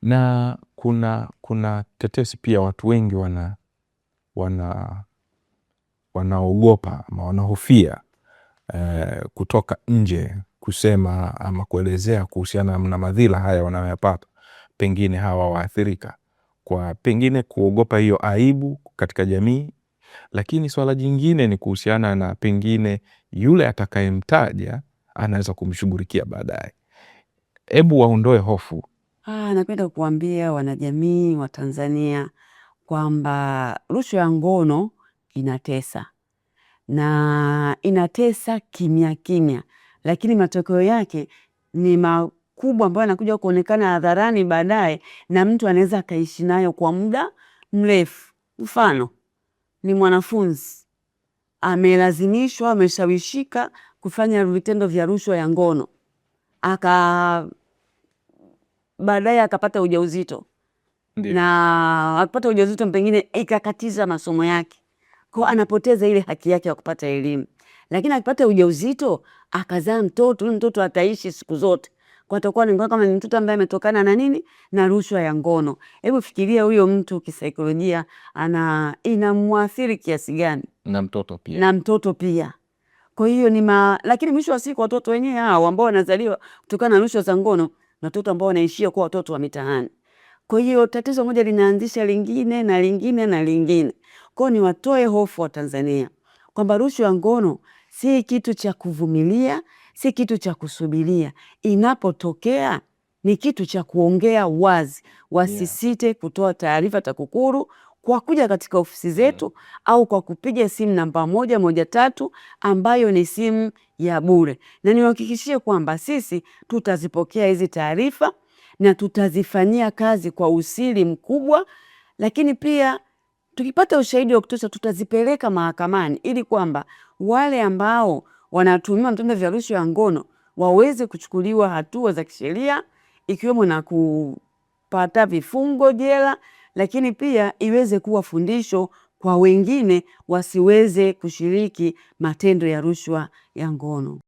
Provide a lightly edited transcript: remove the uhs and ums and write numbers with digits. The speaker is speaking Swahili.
Na kuna tetesi pia, watu wengi wanaogopa ama wanahofia kutoka nje kusema ama kuelezea kuhusiana na madhila haya wanayoyapata, pengine hawa waathirika, kwa pengine kuogopa hiyo aibu katika jamii. Lakini swala jingine ni kuhusiana na pengine yule atakayemtaja anaweza kumshughulikia baadaye. Hebu waondoe hofu. Napenda kuambia wanajamii wa Tanzania kwamba rushwa ya ngono inatesa, na inatesa kimya kimya, lakini matokeo yake ni makubwa ambayo yanakuja kuonekana hadharani baadaye, na mtu anaweza akaishi nayo kwa muda mrefu. Mfano, ni mwanafunzi amelazimishwa, ameshawishika kufanya vitendo vya rushwa ya ngono, baadaye akapata ujauzito. Na akapata ujauzito pengine ikakatiza masomo yake, kwa anapoteza ile haki yake ya kupata elimu. Lakini akipata ujauzito akazaa mtoto, mtoto ataishi siku zote, kwa atakuwa ni kama ni mtoto ambaye ametokana na nini, na rushwa ya ngono. Hebu fikiria huyo mtu kisaikolojia inamwathiri kiasi gani, na mtoto pia, Kwa hiyo lakini mwisho wa siku watoto wenyewe hao ambao wanazaliwa kutokana na rushwa za ngono, watoto ambao wanaishia kuwa watoto wa mitaani. Kwa hiyo tatizo moja linaanzisha lingine na lingine na lingine. Kwa hiyo ni watoe hofu wa Tanzania kwamba rushwa ya ngono si kitu cha kuvumilia, si kitu cha kusubiria. Inapotokea ni kitu cha kuongea wazi. Wasisite kutoa taarifa TAKUKURU kwa kuja katika ofisi zetu au kwa kupiga simu namba 113 ambayo ni simu ya bure. Na niwahakikishie kwamba sisi tutazipokea hizi taarifa na tutazifanyia kazi kwa usiri mkubwa, lakini pia tukipata ushahidi wa kutosha tutazipeleka mahakamani ili kwamba wale ambao wanatuhumiwa vitendo vya rushwa ya ngono waweze kuchukuliwa hatua za kisheria, ikiwemo na kupata vifungo jela, lakini pia iweze kuwa fundisho kwa wengine wasiweze kushiriki matendo ya rushwa ya ngono.